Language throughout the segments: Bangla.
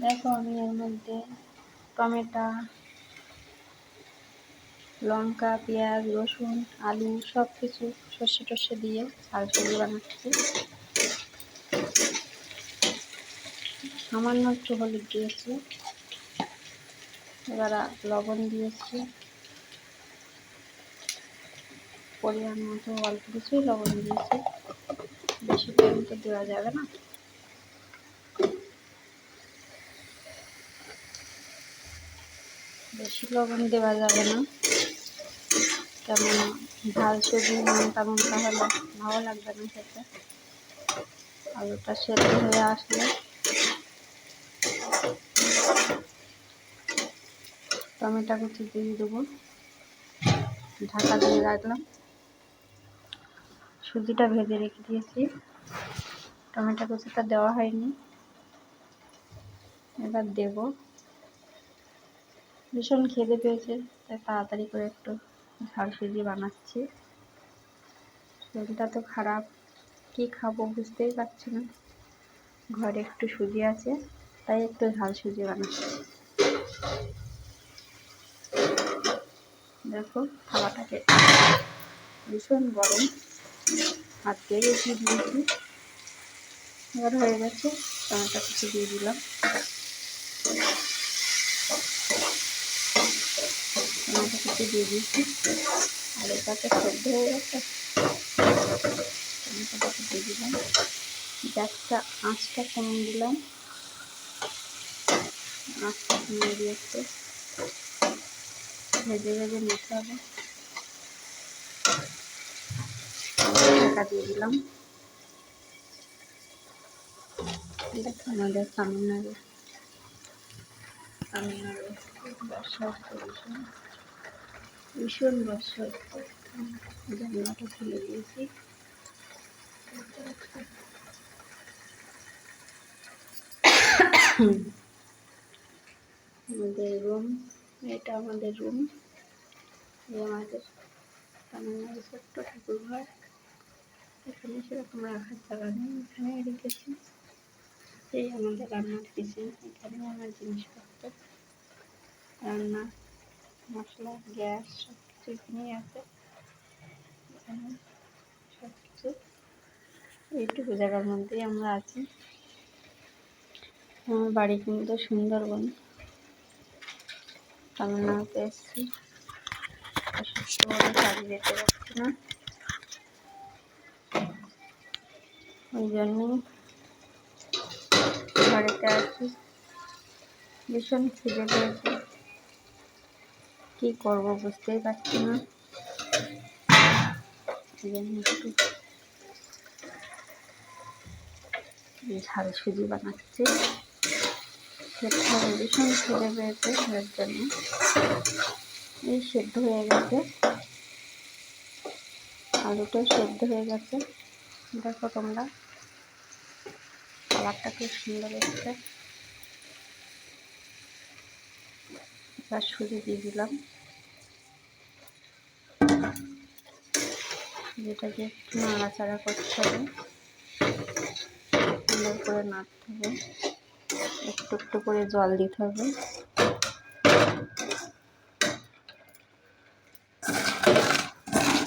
দেখো আমি এর মধ্যে টমেটো, লঙ্কা, পেঁয়াজ, রসুন, আলু সব কিছু সর্ষে টর্ষে দিয়ে ঝাল সবজি বানাচ্ছি। সামান্য একটু হলুদ দিয়েছি, এবার লবণ দিয়েছি, পরিমাণ মতো অল্প কিছুই লবণ দিয়েছি, বেশি লবণ তো দেওয়া যাবে না। বেশি লবণ দেওয়া যাবে না, কেমন ঝাল সবজি মনটা মনটা হলে ভালো লাগবে না খেতে। আলুটা সেদ্ধ হয়ে আসলে টমেটো কুচি দিয়ে দেবো, ঢাকা দিয়ে রাখলাম। সুজিটা ভেজে রেখে দিয়েছি, টমেটো কুচিটা দেওয়া হয়নি, এবার দেব। ভীষণ খিদে পেয়েছে, তাই তাড়াতাড়ি করে একটু ঝাল সুজি বানাচ্ছি। শরীরটা তো খারাপ, কি খাবো বুঝতেই পারছি না। ঘরে একটু সুজি আছে, তাই একটু ঝাল সুজি বানাচ্ছি। দেখো খাওয়াটাকে ভীষণ গরম, হাত দিয়ে রেখে দিয়েছি। এবার হয়ে গেছে, টমেটো কুচি দিয়ে দিলাম। টমেটো কুচি দিয়ে দিয়েছি, আর এটাতে সেদ্ধ হয়ে গেছে। টমেটো কুচি দিয়ে দিলাম, গ্যাসটা আঁচটা কমিয়ে দিলাম, আঁচটা কমিয়ে দিয়ে একটু ভেজে ভেজে নিতে হবে। ঢাকা দিয়ে দিলাম। দেখো আমাদের তামিলনাড়ু বর্ষা হচ্ছে, ভীষণ বর্ষা হচ্ছে। জানলাটা খুলে দিয়েছি। আমাদের রুম, এটা আমাদের রুম, এই আমাদের তামিলনাড়ু ছোট্ট ঠাকুর ঘর। এখানে সেরকম রাখার জায়গা নেই, এখানে রেখেছি। এই আমাদের রান্নার কিচেন, এখানে আমার জিনিসপত্র, রান্না মশলা, গ্যাস সব কিছু এখানেই আছে। এখানে সব কিছু এইটুকু জায়গার মধ্যেই আমরা আছি। আমার বাড়ি কিন্তু সুন্দরবন, তামিলনাড়ুতে এসেছি, অসুস্থ হয়ে বাড়ি যেতে পারছি না, ওই জন্যই বাড়িতে আছি। ভীষণ খিদে পেয়েছে, কী করবো বুঝতেই পারছি না। এই জন্য একটু ঝাল সুজি বানাচ্ছি, খেতে হবে। ভীষণ খিদে পেয়েছে, এর জন্য। এই সেদ্ধ হয়ে গেছে, আলুটাও সেদ্ধ হয়ে গেছে। দেখো তোমরা, কালারটা খুব সুন্দর এসছে। এবার সুজি দিয়ে দিলাম, যেটাকে একটু নাড়াচাড়া করতে হবে, সুন্দর করে নাড়তে হবে, একটু একটু করে জল দিতে হবে।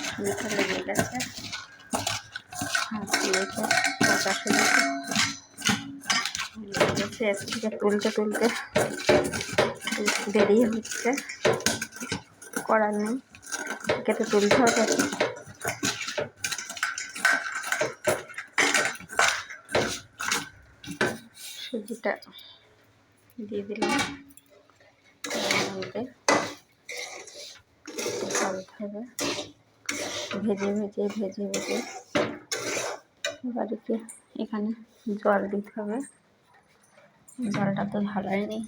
সুজিটা লেগে গেছে, হাত দিয়েছে কাঁচা সুজিটা লেগে গেছে। এর থেকে তুলতে তুলতে দেরি হচ্ছে, করার নেই, কেটে তুলতে হবে। সুজিটা দিয়ে দিলাম, মধ্যে ঢালতে হবে, ভেজে ভেজে ভেজে ভেজে। এবারে এখানে জল দিতে হবে, জলটা তো ঢালাইনি,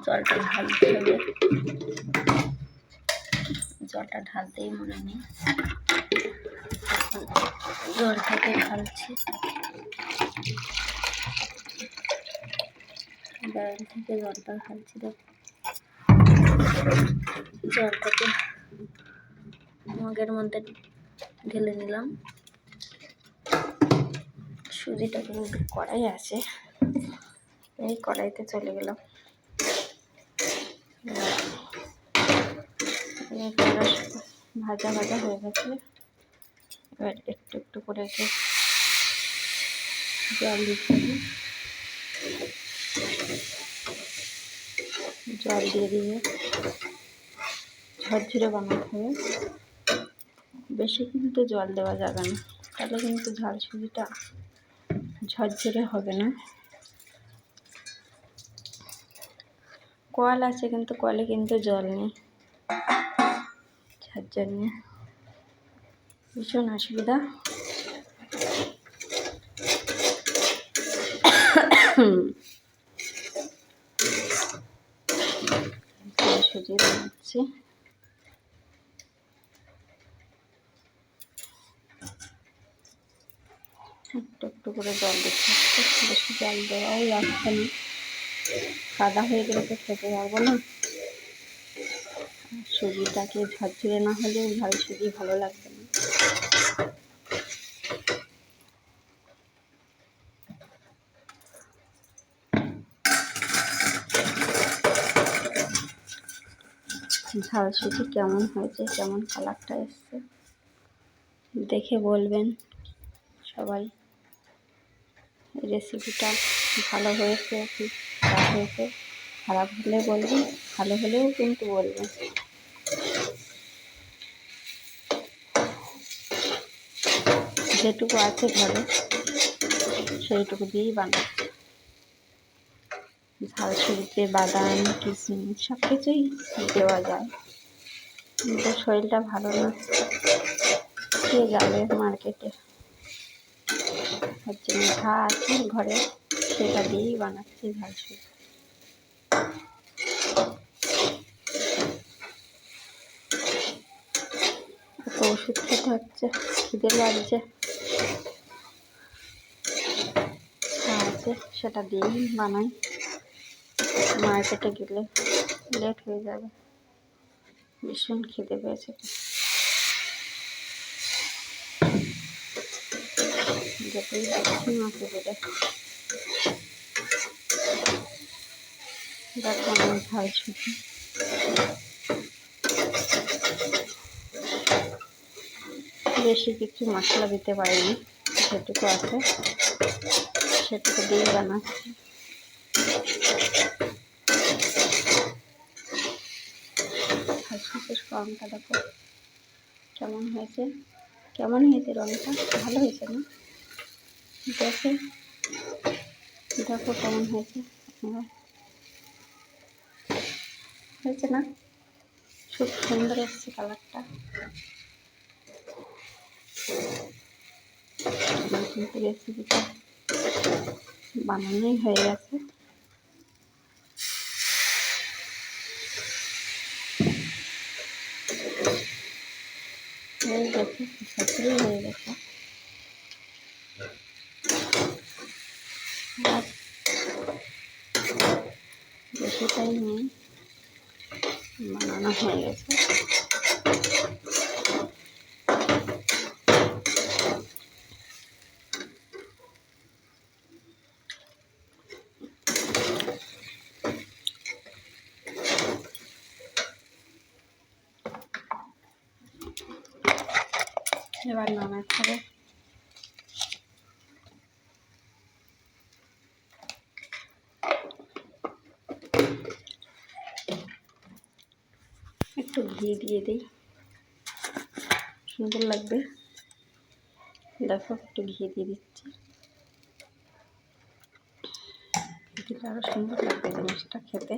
জলটা ঢালতে হবে। জলটা ঢালতেই মনে নেই, জলটাকে ঢালছি। বাইরে থেকে জলটা ঢালছি, জলটাকে মগের মধ্যে ঢেলে নিলাম। সুজিটা কিন্তু কড়াই আছে, এই কড়াইতে চলে গেলাম। ভাজা ভাজা হয়ে গেছে। এবার একটু একটু করে জল দিতে হবে। জল দিয়ে ঝরঝরে বানাতে হবে। বেশি কিন্তু জল দেওয়া যাবে না, তাহলে কিন্তু ঝাল সুজিটা ঝরঝরে হবে না। কল আছে কিন্তু কলে কিন্তু জল নেই, যার জন্য ভীষণ অসুবিধা। সুজি বানাচ্ছি। একটু একটু করে জল দিতে হচ্ছে, বেশি জল দেওয়াও লাগছে না, কাদা হয়ে গেলে তো খেতে পারবো না। সুজিটাকে ঝরঝরে না হলেও ঝাল সুজি ভালো লাগবে না। ঝাল সুজি কেমন হয়েছে, কেমন কালারটা এসছে দেখে বলবেন সবাই। রেসিপিটা ভালো হয়েছে কি খারাপ হয়েছে, খারাপ হলে বলবেন, ভালো হলেও কিন্তু বলবেন। যেটুকু আছে ঘরে সেইটুকু দিয়েই বানাচ্ছি। ঝাল সুজিতে বাদাম কিশমিশ সব কিছুই দেওয়া যায়, কিন্তু শরীরটা ভালো না, কে যাবে মার্কেটে। হচ্ছে মিঠা আছে ঘরে, সেটা দিয়েই বানাচ্ছি ঝাল সুজি। এত ওষুধ খেতে হচ্ছে, খিদে লাগছে, আছে সেটা দিয়েই বানাই। মার্কেটে গেলে লেট হয়ে যাবে, ভীষণ খিদে পেয়েছে। যেতেই পাচ্ছি মাকে বলে, দেখো আমার ঝাল সুজি। বেশি কিছু মশলা দিতে পারিনি, যেটুকু আছে সেটুকু দিয়ে বানাচ্ছি। ঝাল সুজির রঙটা দেখো কেমন হয়েছে, কেমন হয়েছে রঙটা, ভালো হয়েছে না? দেখে দেখো কেমন হয়েছে, হয়েছে না? খুব সুন্দর এসছে কালারটা। কিন্তু রেসিপিটা বানানোই হয়ে গেছে। হয়ে গেছে, ঝরঝরে হয়ে গেছে। আর বেশি টাইম নেই, বানানো হয়ে গেছে। এবার নামাতে হবে। একটু ঘি দিয়ে দিই, সুন্দর লাগবে। দেখো একটু ঘি দিয়ে দিচ্ছি, দিলে আরো সুন্দর লাগবে জিনিসটা খেতে।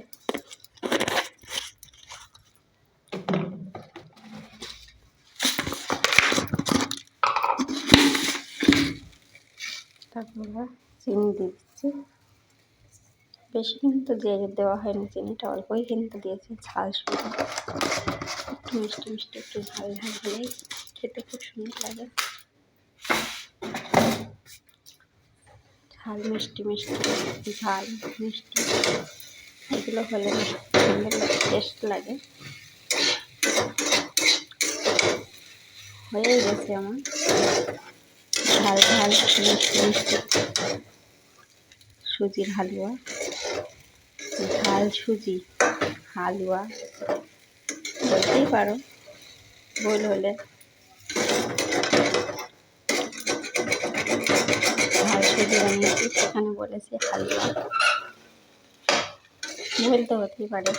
তারপরে চিনি দিয়ে দিচ্ছি, বেশি কিন্তু দেওয়া হয়নি চিনিটা, অল্পই কিন্তু দিয়েছি। ঝাল সুজি একটু মিষ্টি মিষ্টি, একটু ঝাল ঝাল হলেই খেতে খুব সুন্দর লাগে। ঝাল মিষ্টি মিষ্টি, ঝাল মিষ্টি এগুলো হলে সুন্দর টেস্ট লাগে। হয়ে গেছে আমার ঝাল ঝাল মিষ্টি মিষ্টি সুজির হালুয়া। ঝাল সুজি হালুয়া বলতেই পারো, ভুল হলে। ঝাল সুজি বানিয়েছি, সেখানে বলেছি হালুয়া, ভুল তো হতেই পারে।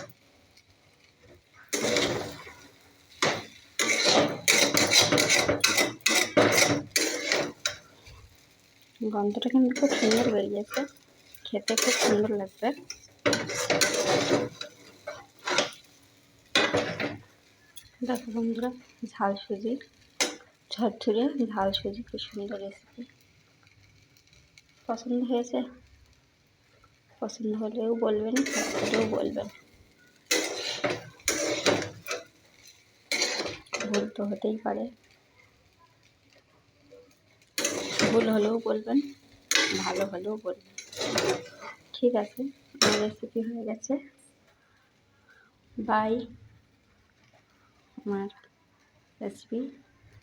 গন্ধটা কিন্তু খুব সুন্দর বেরিয়েছে, খেতে খুব সুন্দর লাগবে। দেখো বন্ধুরা, ঝাল সুজি, ঝরঝরে ঝাল সুজি, খুব সুন্দর রেসিপি। পছন্দ হয়েছে? পছন্দ হলেও বলবেন, খারাপ হলেও বলবেন, ভুল তো হতেই পারে। ভুল হলেও বলবেন, ভালো হলেও বলবেন। ঠিক আছে, আমার রেসিপি হয়ে গেছে। বাই। আমার রেসিপি